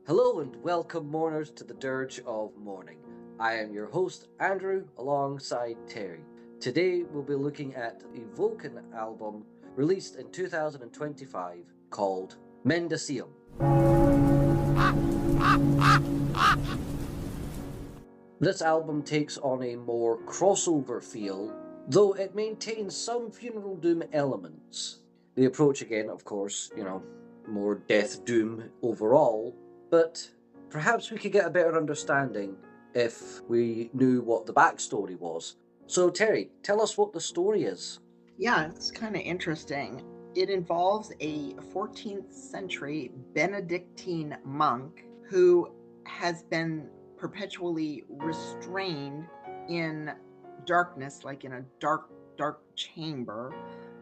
Hello and welcome, mourners, to the Dirge of Mourning. I am your host, Andrew, alongside Terry. Today we'll be looking at the Evoken album released in 2025 called Mendacium. This album takes on a more crossover feel, though it maintains some Funeral Doom elements. The approach again, of course, more Death Doom overall, but perhaps we could get a better understanding if we knew what the backstory was. So, Terry, tell us what the story is. Yeah, it's kind of interesting. It involves a 14th century Benedictine monk who has been perpetually restrained in darkness, like in a dark chamber,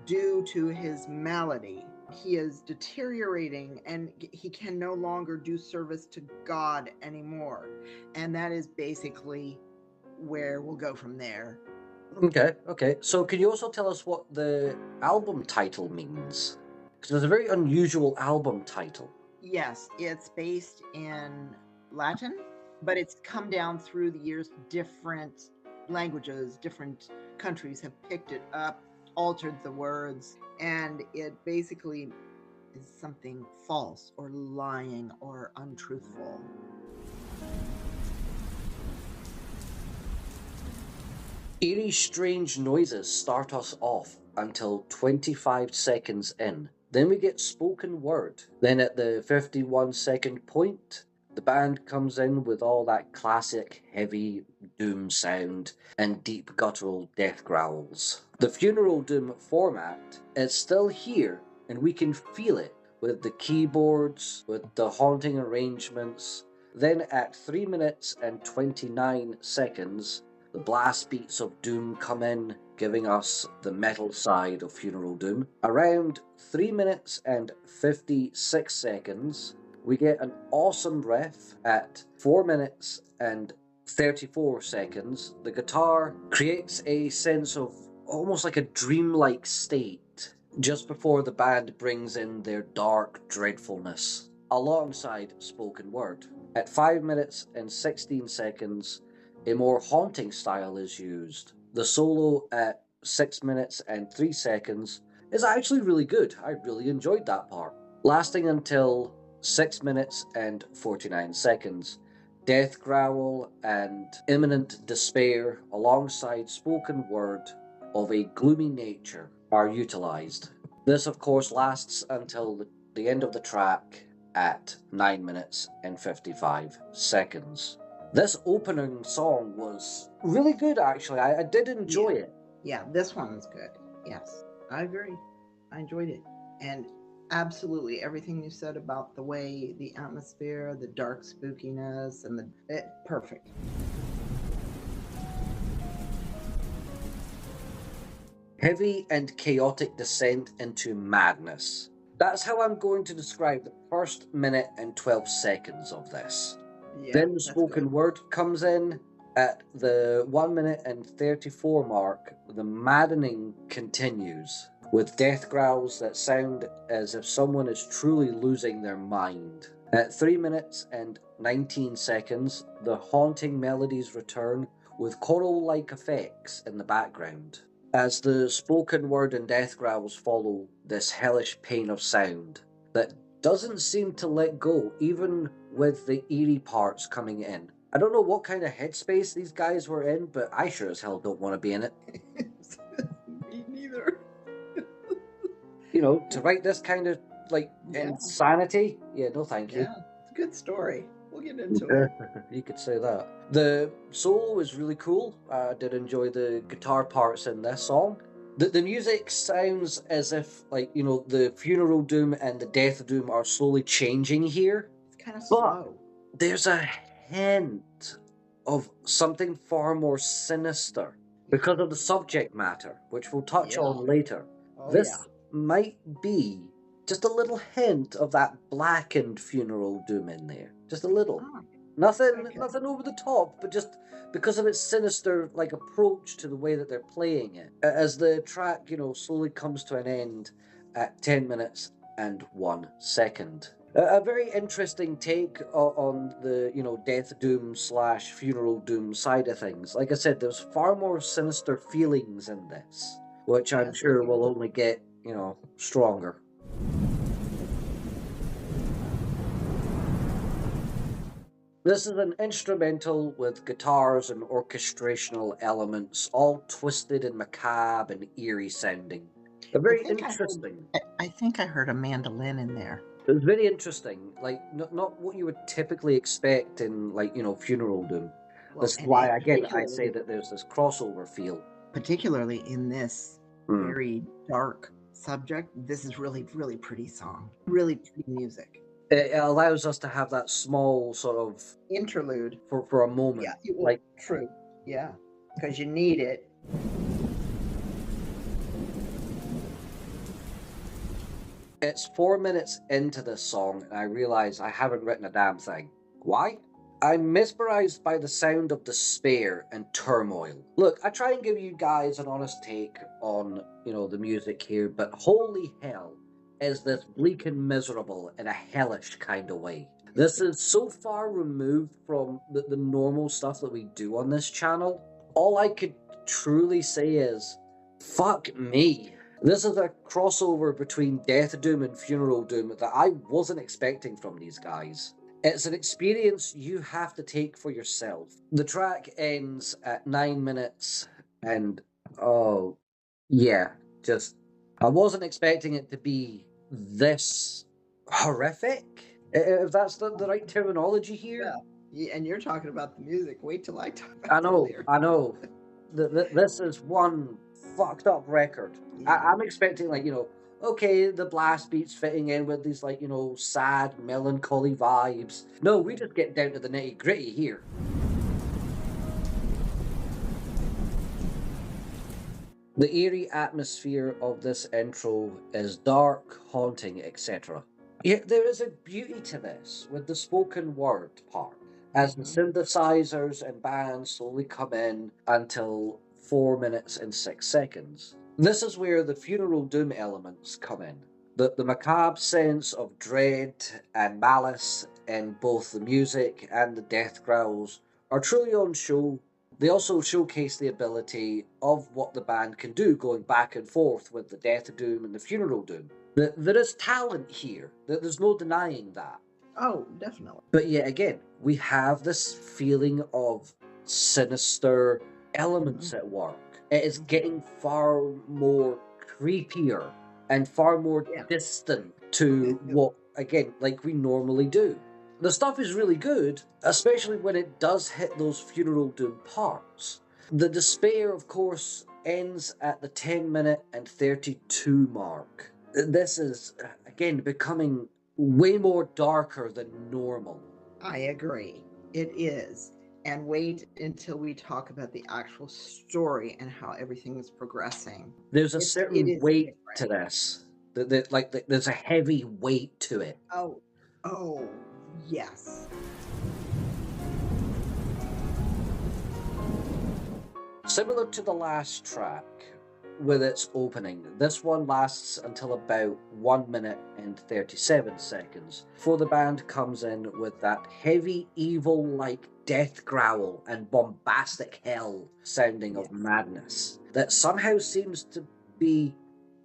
due to his malady. He is deteriorating and he can no longer do service to God anymore. And that is basically where we'll go from there. Okay. So, can you also tell us what the album title means? Because it's a very unusual album title. Yes, it's based in Latin, but it's come down through the years. Different languages, different countries have picked it up, altered the words, and it basically is something false or lying or untruthful. Eerie, strange noises start us off until 25 seconds in. Then we get spoken word. Then at the 51-second point, the band comes in with all that classic heavy doom sound and deep guttural death growls. The Funeral Doom format is still here, and we can feel it with the keyboards, with the haunting arrangements. Then at 3 minutes and 29 seconds, the blast beats of Doom come in, giving us the metal side of Funeral Doom. Around 3 minutes and 56 seconds, we get an awesome riff. At 4 minutes and 34 seconds, the guitar creates a sense of almost like a dreamlike state just before the band brings in their dark dreadfulness alongside spoken word. At 5 minutes and 16 seconds, a more haunting style is used. The solo at 6 minutes and 3 seconds is actually really good. I really enjoyed that part. Lasting until 6 minutes and 49 seconds. Death growl and imminent despair alongside spoken word of a gloomy nature are utilized. This, of course, lasts until the end of the track at 9 minutes and 55 seconds. This opening song was really good, actually. I did enjoy it. Yeah, this one was good. Yes, I agree. I enjoyed it. And absolutely everything you said about the way the atmosphere, the dark spookiness, and perfect. Heavy and chaotic descent into madness. That's how I'm going to describe the first minute and 12 seconds of this. Yeah, Then the that's spoken good. word comes in at the 1 minute and 34 mark. The maddening continues with death growls that sound as if someone is truly losing their mind. At 3 minutes and 19 seconds, the haunting melodies return with choral-like effects in the background. As the spoken word and death growls follow this hellish pain of sound that doesn't seem to let go, even with the eerie parts coming in. I don't know what kind of headspace these guys were in, but I sure as hell don't want to be in it. Me neither. To write this kind of insanity, yeah, no thank you. Yeah, it's a good story. We'll get into it. You could say that. The solo is really cool. I did enjoy the guitar parts in this song. The music sounds as if, the Funeral Doom and the Death Doom are slowly changing here. It's kind of But slow. there's a hint of something far more sinister because of the subject matter, which we'll touch on later. Oh, This yeah. might be just a little hint of that blackened Funeral Doom in there. Just a little. Oh, Nothing okay. nothing over the top, but just because of its sinister approach to the way that they're playing it. As the track, slowly comes to an end at 10 minutes and 1 second. A very interesting take on the, death doom slash funeral doom side of things. Like I said, there's far more sinister feelings in this, which I'm Yes, sure will only get, stronger. This is an instrumental with guitars and orchestrational elements, all twisted and macabre and eerie sounding. A very interesting. I think I heard a mandolin in there. It was very interesting, like not what you would typically expect in funeral doom. Well, That's and why it again I say that there's this crossover feel. particularly in this Mm. very dark subject, this is really, really pretty song. Really pretty music. It allows us to have that small sort of Interlude. for a moment. Yeah, Like true. Yeah, because you need it. it's 4 minutes into this song, and I realize I haven't written a damn thing. Why? I'm mesmerized by the sound of despair and turmoil. Look, I try and give you guys an honest take on, the music here, but holy hell, is this bleak and miserable in a hellish kind of way. This is so far removed from the normal stuff that we do on this channel. All I could truly say is, fuck me. This is a crossover between Death Doom and Funeral Doom that I wasn't expecting from these guys. It's an experience you have to take for yourself. The track ends at 9 minutes, and oh, yeah, just. I wasn't expecting it to be this horrific, if that's the right terminology here. Yeah, and you're talking about the music. Wait till I talk about I know. This is one fucked up record. I'm expecting, okay, the blast beats fitting in with these, sad, melancholy vibes. No, we just get down to the nitty gritty here. The eerie atmosphere of this intro is dark, haunting, etc. Yet there is a beauty to this with the spoken word part, as the synthesizers and bands slowly come in until 4 minutes and 6 seconds. This is where the funeral doom elements come in. The macabre sense of dread and malice in both the music and the death growls are truly on show. They also showcase the ability of what the band can do going back and forth with the death doom and the funeral doom. There is talent here. There's no denying that. Oh, definitely. But yet again, we have this feeling of sinister elements at work. It is getting far more creepier and far more distant to what, again, like we normally do. The stuff is really good, especially when it does hit those funeral doom parts. The despair, of course, ends at the 10-minute and 32 mark. This is, again, becoming way more darker than normal. I agree. It is. And wait until we talk about the actual story and how everything is progressing. There's a certain weight to this. There's a heavy weight to it. Oh, yes. Similar to the last track, with its opening, this one lasts until about 1 minute and 37 seconds before the band comes in with that heavy, evil-like death growl and bombastic hell sounding of madness that somehow seems to be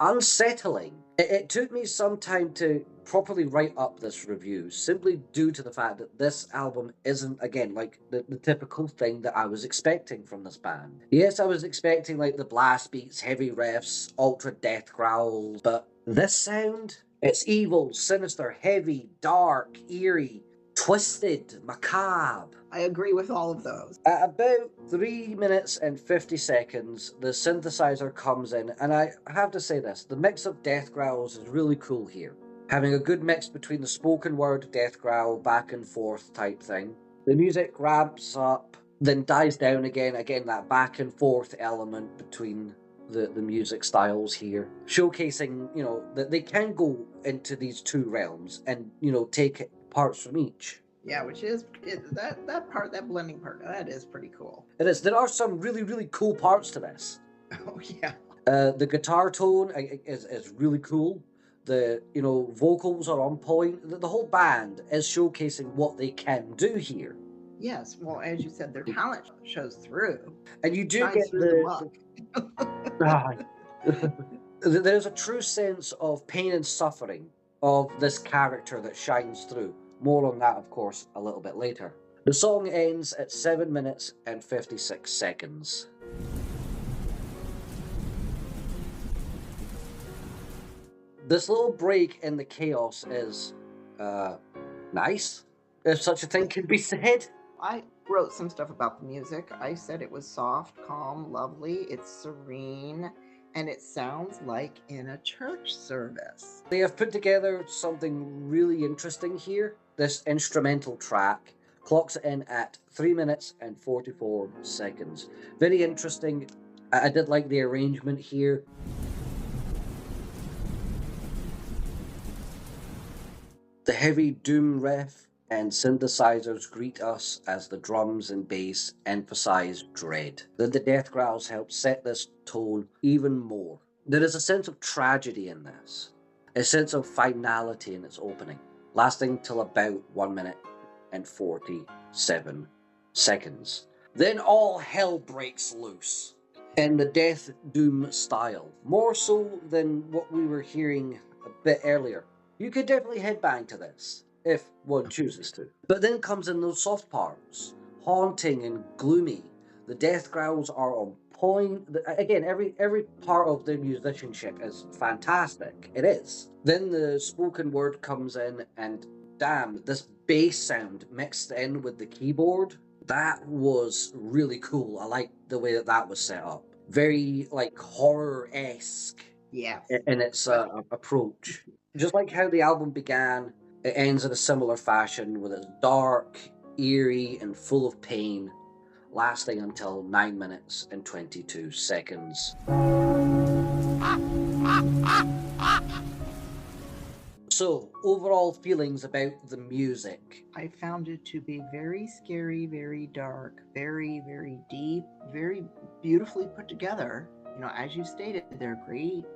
unsettling. It took me some time to properly write up this review, simply due to the fact that this album isn't, again, like the typical thing that I was expecting from this band. Yes, I was expecting like the blast beats, heavy riffs, ultra death growls, but this sound, it's evil, sinister, heavy, dark, eerie, twisted, macabre. I agree with all of those. At about 3 minutes and 50 seconds, the synthesizer comes in, and I have to say this, the mix of death growls is really cool here. Having a good mix between the spoken word, death growl, back and forth type thing. The music ramps up, then dies down again, that back and forth element between the music styles here. Showcasing, that they can go into these two realms and, take parts from each. Yeah, which is that blending part, that is pretty cool. It is. There are some really, really cool parts to this. Oh, yeah. The guitar tone is really cool. The vocals are on point. The whole band is showcasing what they can do here. Yes, well, as you said, their talent shows through, And you do shines get through the muck. Ah, there's a true sense of pain and suffering of this character that shines through. More on that, of course, a little bit later. The song ends at 7 minutes and 56 seconds. This little break in the chaos is nice, if such a thing can be said. I wrote some stuff about the music. I said it was soft, calm, lovely, it's serene, and it sounds like in a church service. They have put together something really interesting here. This instrumental track clocks in at 3 minutes and 44 seconds. Very interesting. I did like the arrangement here. The heavy doom riff and synthesizers greet us as the drums and bass emphasize dread. Then the death growls help set this tone even more. There is a sense of tragedy in this, a sense of finality in its opening, lasting till about 1 minute and 47 seconds. Then all hell breaks loose in the death doom style, more so than what we were hearing a bit earlier. You could definitely headbang to this, if one chooses to. But then comes in those soft parts, haunting and gloomy. The death growls are on point. Again, every part of the musicianship is fantastic. It is. Then the spoken word comes in, and damn, this bass sound mixed in with the keyboard, that was really cool. I like the way that was set up. Very like horror-esque Yes. in its approach. Just like how the album began, it ends in a similar fashion with its dark, eerie, and full of pain, lasting until 9 minutes and 22 seconds. So, overall feelings about the music. I found it to be very scary, very dark, very, very deep, very beautifully put together. As you stated, they're great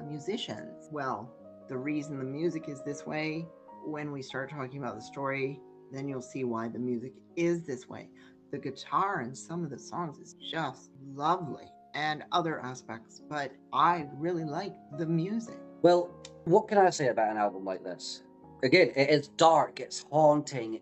musicians. Well, the reason the music is this way, when we start talking about the story, then you'll see why the music is this way. The guitar in some of the songs is just lovely, and other aspects, but I really like the music. Well, what can I say about an album like this? Again, it is dark, it's haunting,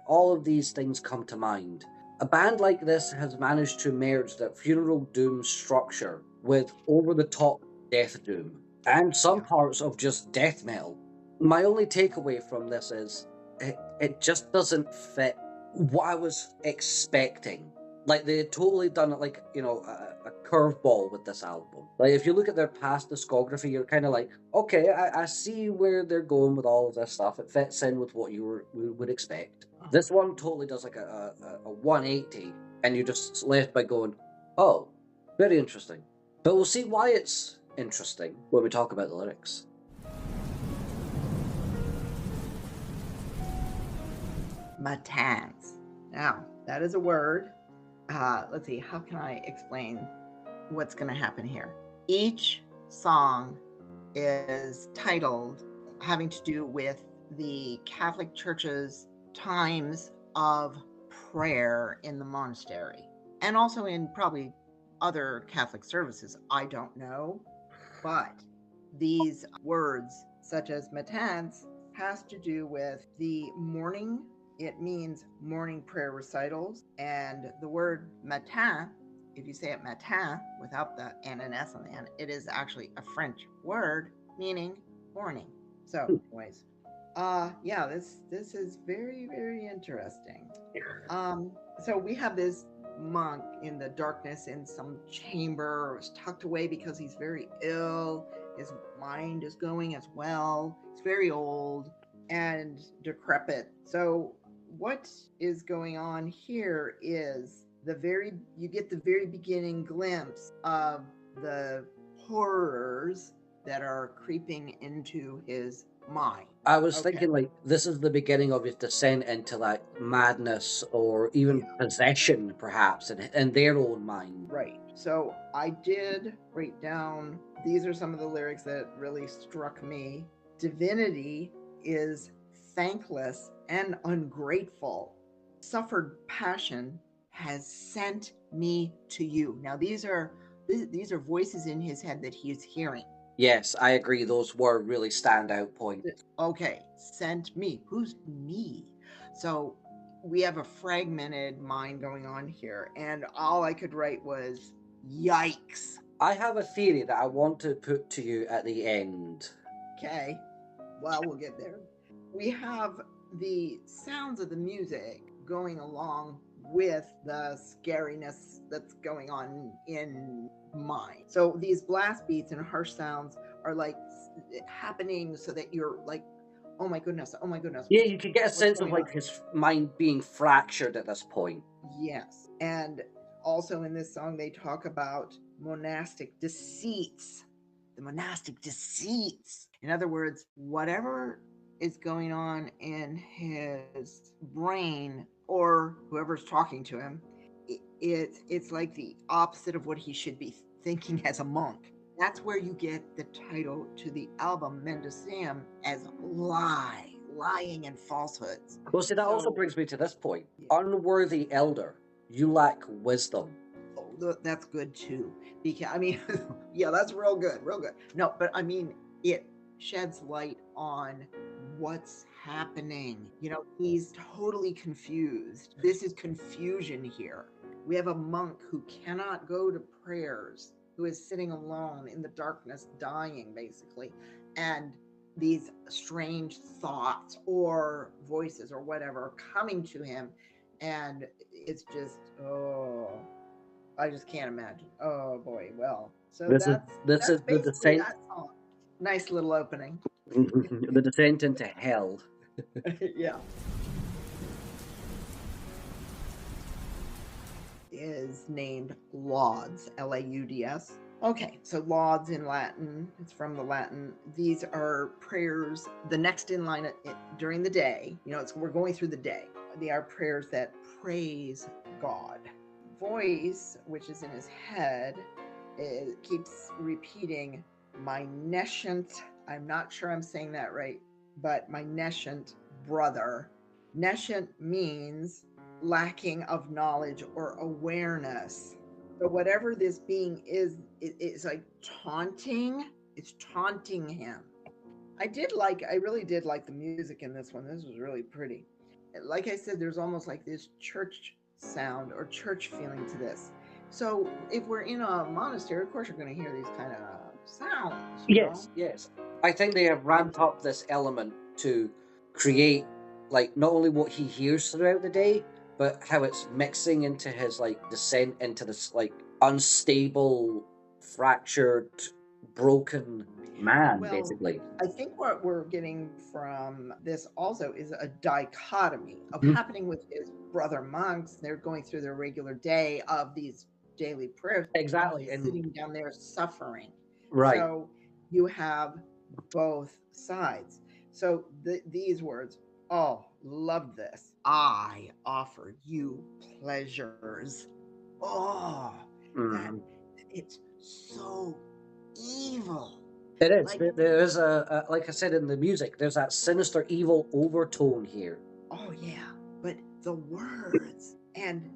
all of these things come to mind. A band like this has managed to merge that funeral doom structure with over the top death doom and some parts of just death metal. My only takeaway from this is it just doesn't fit what I was expecting. Like they had totally done it like, a curveball with this album. Like if you look at their past discography, you're kind of like, okay, I see where they're going with all of this stuff. It fits in with what would expect. This one totally does like a 180, and you're just left by going, oh, very interesting. But we'll see why it's interesting when we talk about the lyrics. Matans. Now, that is a word. Let's see, how can I explain what's going to happen here? Each song is titled having to do with the Catholic Church's times of prayer in the monastery, and also in probably other Catholic services. I don't know, but these words, such as matins, has to do with the morning. It means morning prayer recitals, and the word matin, if you say it matin without the N and S on the end, it is actually a French word meaning morning. So, anyways, yeah, this is very, very interesting. So we have this monk in the darkness in some chamber, tucked away because he's very ill. His mind is going as well. He's very old and decrepit. So what is going on here is you get the very beginning glimpse of the horrors that are creeping into his mind. I was thinking like this is the beginning of his descent into like madness or even possession, perhaps, in their own mind. Right. So I did write down, these are some of the lyrics that really struck me. divinity is thankless and ungrateful. Suffered passion has sent me to you. Now these are voices in his head that he is hearing. Yes, I agree. Those were really standout points. Okay, sent me. Who's me? So we have a fragmented mind going on here, and all I could write was yikes. I have a theory that I want to put to you at the end. Okay, well, we'll get there. We have the sounds of the music going along with the scariness that's going on in mine. So these blast beats and harsh sounds are like happening so that you're like, oh my goodness, oh my goodness. Yeah, you could get a sense of going like on? his mind being fractured at this point. Yes. And also in this song, they talk about monastic deceits. The monastic deceits. In other words, whatever is going on in his brain or whoever's talking to him, it's like the opposite of what he should be thinking as a monk. That's where you get the title to the album, Mendacium, as lying and falsehoods. Well, see, that also brings me to this point. Unworthy elder, you lack wisdom. Oh, that's good too. Because I mean, yeah, that's real good, real good. No, but I mean, it sheds light on what's happening. You know, he's totally confused. This is confusion here. We have a monk who cannot go to prayers, who is sitting alone in the darkness, dying basically, and these strange thoughts or voices or whatever are coming to him, and it's just, oh, I just can't imagine. Oh boy. Well, so This is that's the basically descent. that song. Nice little opening. The descent into hell. Yeah. Is named Lauds, Lauds. Okay, so lauds in Latin, it's from the Latin. These are prayers, the next in line during the day. You know, we're going through the day. They are prayers that praise God. Voice, which is in his head, it keeps repeating, my nescient, I'm not sure I'm saying that right, but my nescient brother. Nescient means lacking of knowledge or awareness. So whatever this being is, it's like taunting. It's taunting him. I really did like the music in this one. This was really pretty. Like I said, there's almost like this church sound or church feeling to this. So if we're in a monastery, of course you're going to hear these kind of sounds, you know? Yes. I think they have ramped up this element to create like not only what he hears throughout the day, but how it's mixing into his like descent into this like unstable, fractured, broken man, Well, basically. I think what we're getting from this also is a dichotomy of Mhm. happening with his brother monks. They're going through their regular day of these daily prayers, and Exactly. he's And sitting down there suffering. right. So you have both sides. So these words, oh, love this. I offer you pleasures. Oh, that Mhm. it's so evil. It is. Like, There is like I said in the music, there's that sinister evil overtone here. oh yeah, but the words and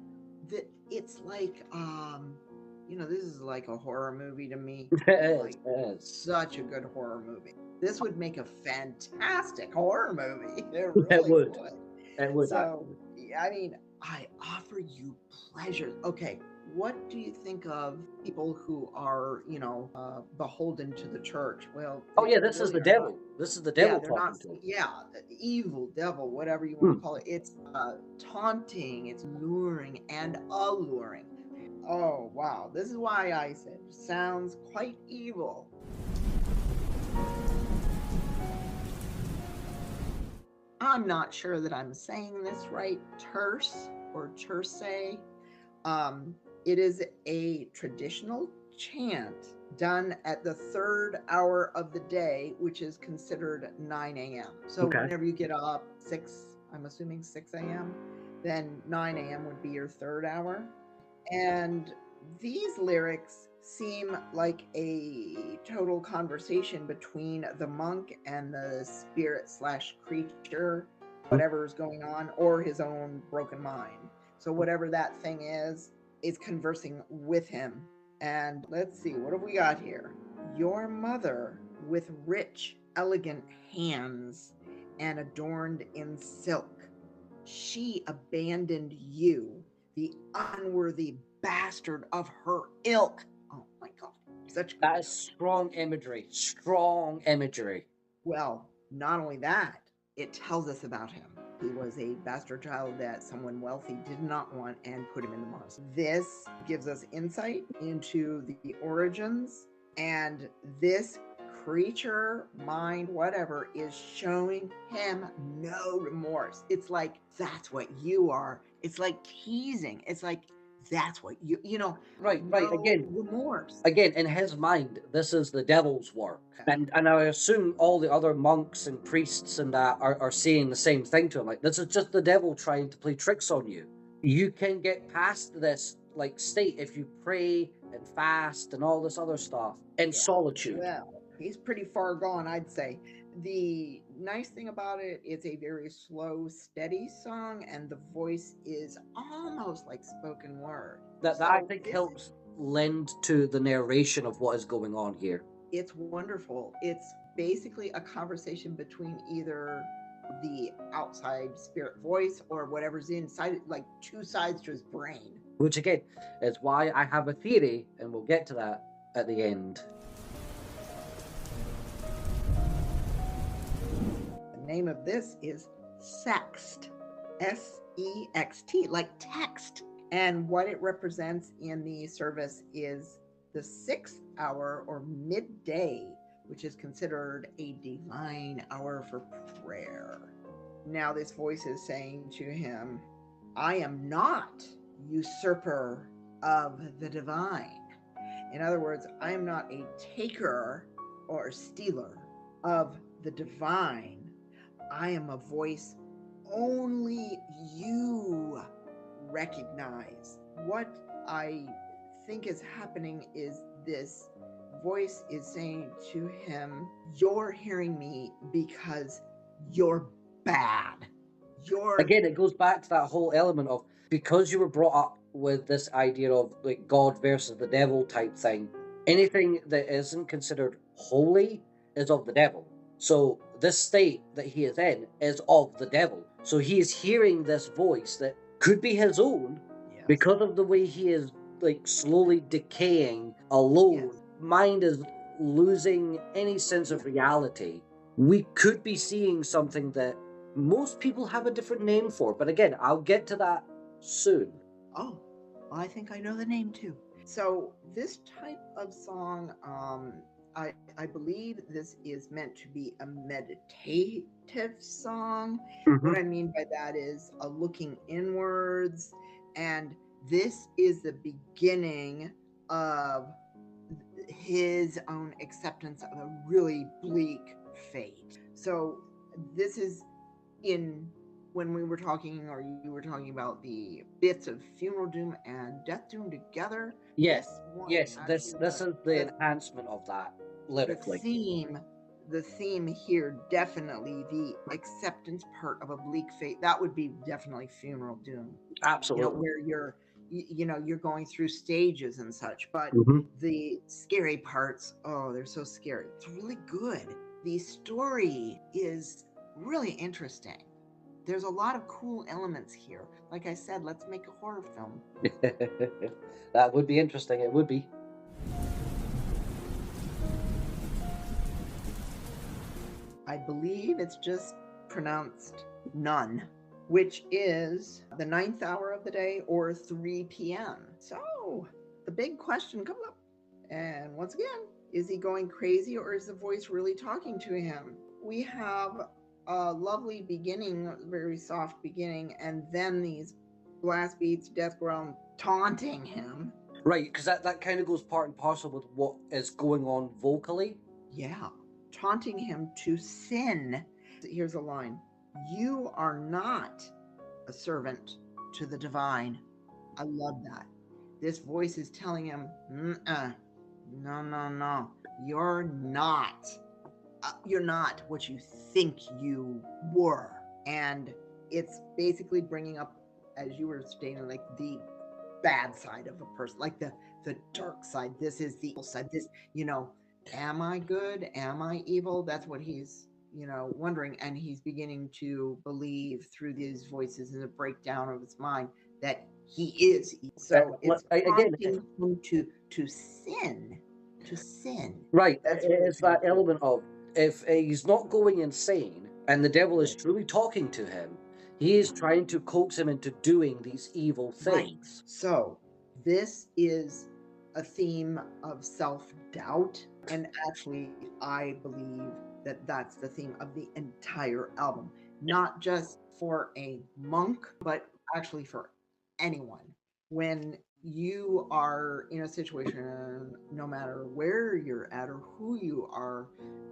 it's like you know, this is like a horror movie to me. Like It is. such a good horror movie. This would make a fantastic horror movie. It It really would. would. It would So, actually. I mean, I offer you pleasure. Okay, what do you think of people who are, you know, beholden to the church? Well, Oh yeah, they this is really the are not. devil. This is the Yeah, devil they're not. talking to him. Yeah, evil, devil, whatever you want Hmm. to call it. It's taunting, it's luring and alluring. Oh wow, this is why I said sounds quite evil. I'm not sure that I'm saying this right. Terse or terse. It is a traditional chant done at the third hour of the day, which is considered 9 a.m. So Okay. whenever you get up, I'm assuming 6 a.m., then 9 a.m. would be your third hour. And these lyrics seem like a total conversation between the monk and the spirit slash creature, whatever is going on, or his own broken mind. So whatever that thing is conversing with him. And let's see, what have we got here? Your mother with rich, elegant hands and adorned in silk. She abandoned you, the unworthy bastard of her ilk. Oh my God, such That good. is strong imagery. Strong imagery. Well, not only that, it tells us about him. He was a bastard child that someone wealthy did not want and put him in the monastery. This gives us insight into the origins, and this creature, mind, whatever, is showing him no remorse. It's like, that's what you are. It's like teasing. It's like, that's what Right. no remorse. Again, in his mind, this is the devil's work. And I assume all the other monks and priests and that are saying the same thing to him. Like, this is just the devil trying to play tricks on you. You can get past this like state if you pray and fast and all this other stuff in solitude. Well, he's pretty far gone, I'd say. The nice thing about it, it's a very slow, steady song, and the voice is almost like spoken word. That I think helps lend to the narration of what is going on here. It's wonderful. It's basically a conversation between either the outside spirit voice or whatever's inside, like two sides to his brain. Which again is why I have a theory, and we'll get to that at the end. The name of this is Sext. S-E-X-T, like text. And what it represents in the service is the 6th hour or midday, which is considered a divine hour for prayer. Now this voice is saying to him, I am not usurper of the divine. In other words, I am not a taker or stealer of the divine. I am a voice only you recognize. What I think is happening is this voice is saying to him, you're hearing me because you're bad. Again, it goes back to that whole element of, because you were brought up with this idea of like God versus the devil type thing, anything that isn't considered holy is of the devil. So this state that he is in is of the devil. So he is hearing this voice that could be his own, because of the way he is like slowly decaying alone. Mind is losing any sense of reality. We could be seeing something that most people have a different name for, but again, I'll get to that soon. Oh, I think I know the name too. So this type of song, I believe this is meant to be a meditative song. Mm-hmm. What I mean by that is a looking inwards, and this is the beginning of his own acceptance of a really bleak fate. So this is in when we were talking, or you were talking about the bits of Funeral Doom and Death Doom together. Yes, this is the enhancement of that lyrically. The theme here, definitely the acceptance part of a bleak fate. That would be definitely Funeral Doom. Absolutely. Where you're going through stages and such, but the scary parts, oh, they're so scary. It's really good. The story is really interesting. There's a lot of cool elements here. Like I said, let's make a horror film. That would be interesting. It would be. I believe it's just pronounced none, which is the 9th hour of the day, or 3 p.m. So the big question comes up. And once again, is he going crazy, or is the voice really talking to him? We have a lovely beginning, very soft beginning, and then these blast beats, death growl, taunting him. Right, because that kind of goes part and parcel with what is going on vocally. Yeah, taunting him to sin. Here's a line. You are not a servant to the divine. I love that. This voice is telling him, No. You're not. You're not what you think you were. And it's basically bringing up, as you were stating, like the bad side of a person, like the dark side. This is the evil side. This, am I good? Am I evil? That's what he's, wondering. And he's beginning to believe through these voices and the breakdown of his mind that he is evil. So it's Again, prompting him to sin. To sin. right? That's It's that really element of, if he's not going insane and the devil is truly talking to him, he is trying to coax him into doing these evil right. things. So this is a theme of self-doubt, and actually I believe that that's the theme of the entire album, not just for a monk, but actually for anyone. When you are in a situation, no matter where you're at or who you are,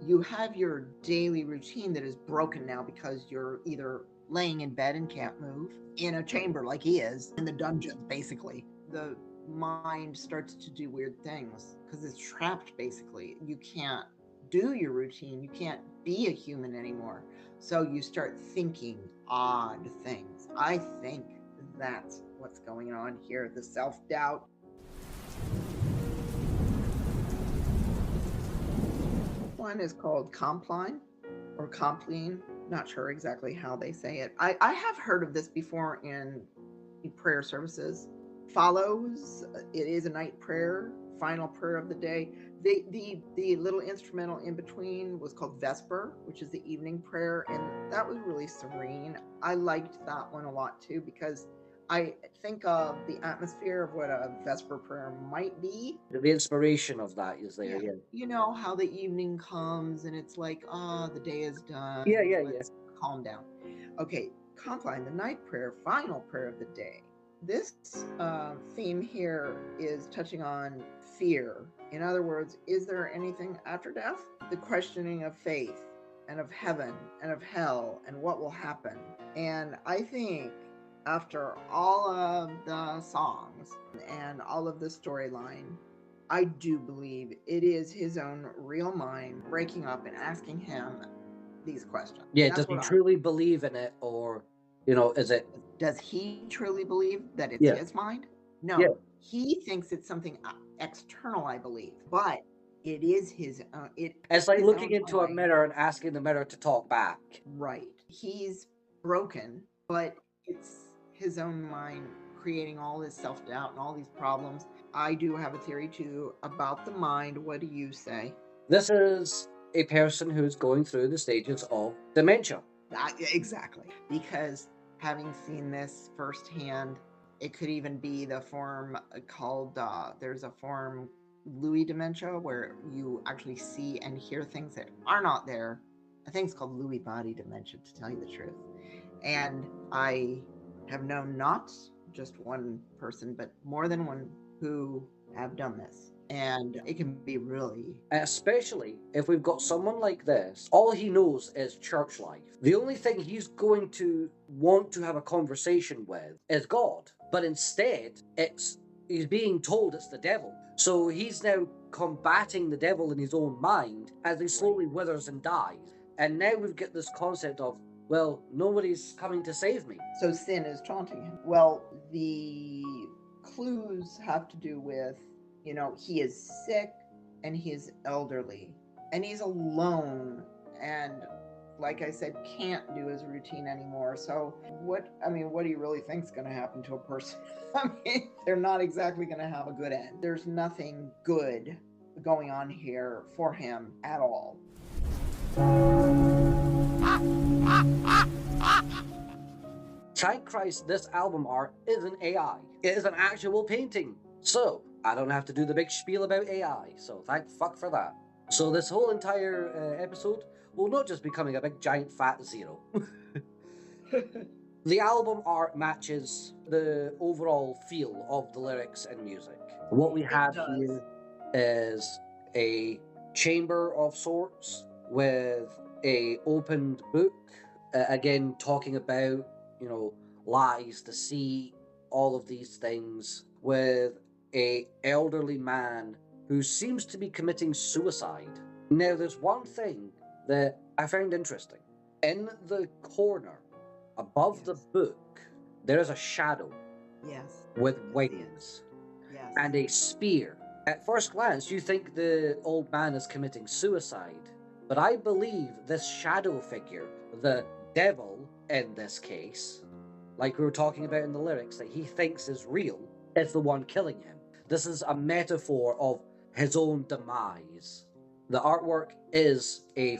you have your daily routine that is broken now because you're either laying in bed and can't move, in a chamber like he is, in the dungeon, basically. The mind starts to do weird things because it's trapped, basically. You can't do your routine, you can't be a human anymore. So you start thinking odd things. I think that's what's going on here, the self-doubt. One is called Compline or Compline. Not sure exactly how they say it. I have heard of this before in prayer services. Follows, it is a night prayer, final prayer of the day. The little instrumental in between was called Vesper, which is the evening prayer, and that was really serene. I liked that one a lot too because I think of the atmosphere of what a Vesper prayer might be. The inspiration of that is there. Yeah. You know how the evening comes and it's like, the day is done. Yeah. Let's calm down. Okay, Compline, the night prayer, final prayer of the day. This theme here is touching on fear. In other words, is there anything after death? The questioning of faith and of heaven and of hell and what will happen. And I think after all of the songs and all of the storyline, I do believe it is his own real mind breaking up and asking him these questions. Yeah. That's Does he what truly believe in it, or is it? Does he truly believe that it's Yeah. his mind? Yeah. No, he thinks it's something external, I believe, but it is his own. It's like His looking own into a mind. mirror and asking the mirror to talk back. Right. He's broken, but it's his own mind creating all this self doubt and all these problems. I do have a theory too about the mind. What do you say? This is a person who's going through the stages of dementia. Exactly. Because having seen this firsthand, it could even be the form called, there's a form, Lewy dementia, where you actually see and hear things that are not there. I think it's called Lewy body dementia, to tell you the truth. And I have known not just one person, but more than one who have done this. And it can be really. Especially if we've got someone like this, all he knows is church life. The only thing he's going to want to have a conversation with is God. But instead, he's being told it's the devil. So he's now combating the devil in his own mind as he slowly withers and dies. And now we've got this concept of, well, nobody's coming to save me. So sin is taunting him. Well, the clues have to do with, he is sick and he is elderly and he's alone and, like I said, can't do his routine anymore. So what do you really think is going to happen to a person? I mean, they're not exactly going to have a good end. There's nothing good going on here for him at all. Thank Christ, this album art isn't AI. It is an actual painting. So, I don't have to do the big spiel about AI, so thank fuck for that. So this whole entire episode will not just be becoming a big giant fat zero. The album art matches the overall feel of the lyrics and music. What we have here is a chamber of sorts with a opened book, again talking about, lies, deceit, all of these things, with a elderly man who seems to be committing suicide. Now, there's one thing that I found interesting. In the corner, above the Yes. book, there is a shadow Yes. with I see it. wings Yes. and a spear. At first glance, you think the old man is committing suicide, but I believe this shadow figure, the devil in this case, like we were talking about in the lyrics, that he thinks is real, is the one killing him. This is a metaphor of his own demise. The artwork is a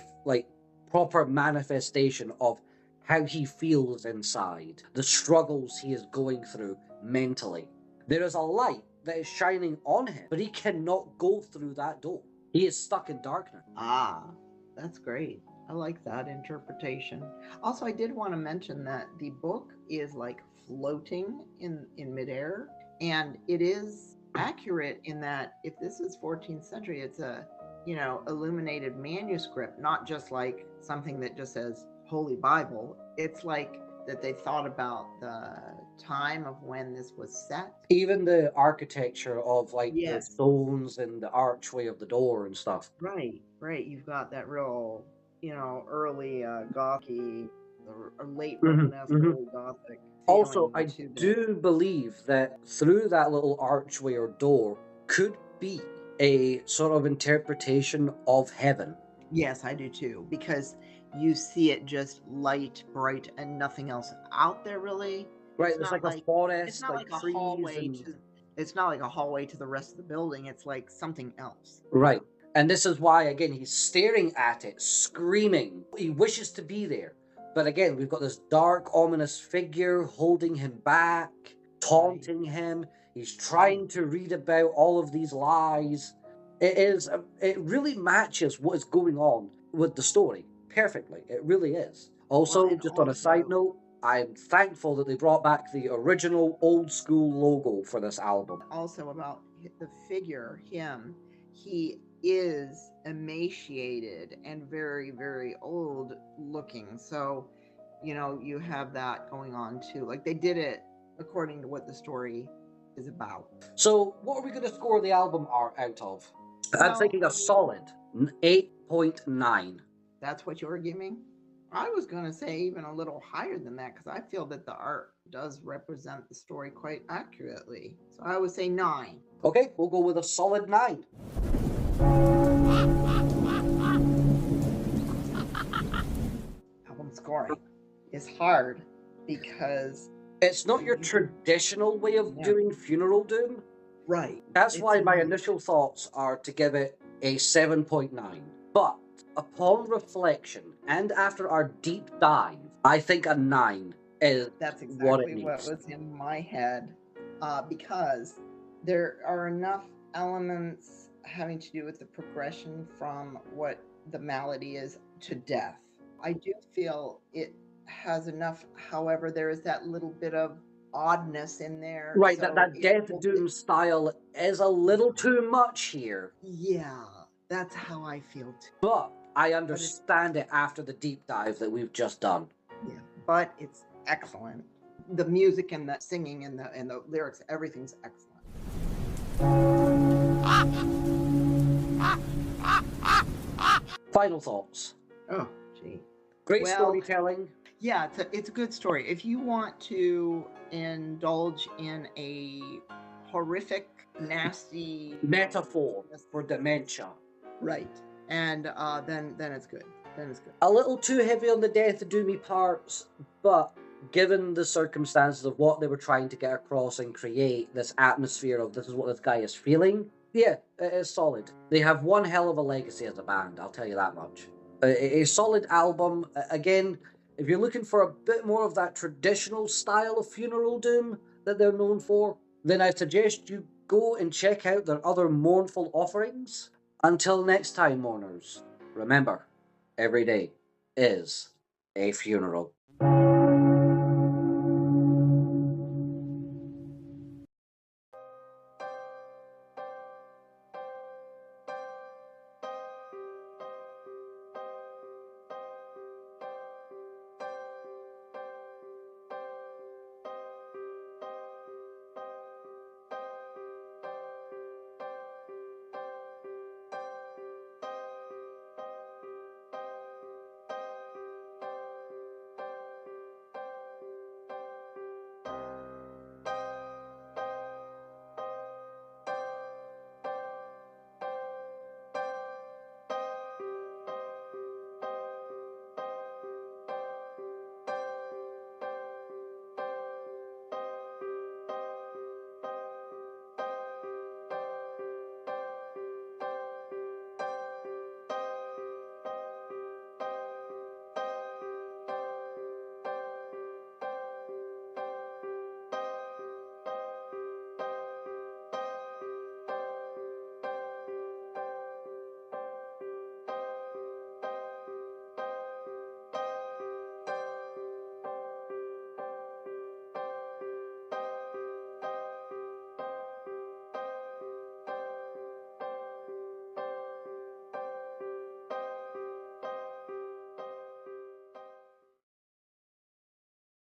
proper manifestation of how he feels inside, the struggles he is going through mentally. There is a light that is shining on him, but he cannot go through that door. He is stuck in darkness. Ah, that's great. I like that interpretation. Also, I did want to mention that the book is like floating in midair, and it is accurate in that if this is 14th century, it's a illuminated manuscript, not just like something that just says Holy Bible. It's like that they thought about the time of when this was set. Even the architecture of the Yes. stones and the archway of the door and stuff. Right, right. You've got that real, early Gothic, or late Romanesque, early Gothic Also, feeling I to this. do believe that through that little archway or door could be a sort of interpretation of heaven. Yes, I do too, because you see it just light, bright, and nothing else out there really. Right, It's there's not like a like it's forest, not like like a trees hallway and to it's not like a hallway to the rest of the building. It's like something else. right. And this is why, again, he's staring at it, screaming. He wishes to be there. But again, we've got this dark, ominous figure holding him back, taunting him. He's trying to read about all of these lies. It really matches what is going on with the story perfectly. It really is. Also, Well, and just on a side also, note, I'm thankful that they brought back the original old school logo for this album. also about the figure, him, he is emaciated and very, very old looking. So, you have that going on too. Like they did it according to what the story is about. So, what are we going to score the album art out of? I'm Well, thinking a solid 8.9. that's what you're giving. I was going to say even a little higher than that because I feel that the art does represent the story quite accurately. So I would say 9. Okay, we'll go with a solid 9. Album scoring is hard because It's not your traditional way of doing funeral doom. right. That's It's why my not. initial thoughts are to give it a 7.9. But upon reflection and after our deep dive, I think a 9 is That's what it exactly needs. what was in my head because there are enough elements having to do with the progression from what the malady is to death. I do feel it has enough. However, there is that little bit of oddness in there. Right, so that Death Doom style is a little too much here. Yeah, that's how I feel too. But I understand it after the deep dive that we've just done. Yeah, but it's excellent. The music and the singing and the lyrics, everything's excellent. Final thoughts. Oh, gee. Great Well, storytelling. Yeah, it's a good story. If you want to indulge in a horrific, nasty Metaphor for dementia. right, and then it's good. Then it's good. A little too heavy on the Death Doomy parts, but given the circumstances of what they were trying to get across and create this atmosphere of this is what this guy is feeling, yeah, it is solid. They have one hell of a legacy as a band, I'll tell you that much. A solid album. Again, if you're looking for a bit more of that traditional style of funeral doom that they're known for, then I suggest you go and check out their other mournful offerings. Until next time, mourners, remember, every day is a funeral.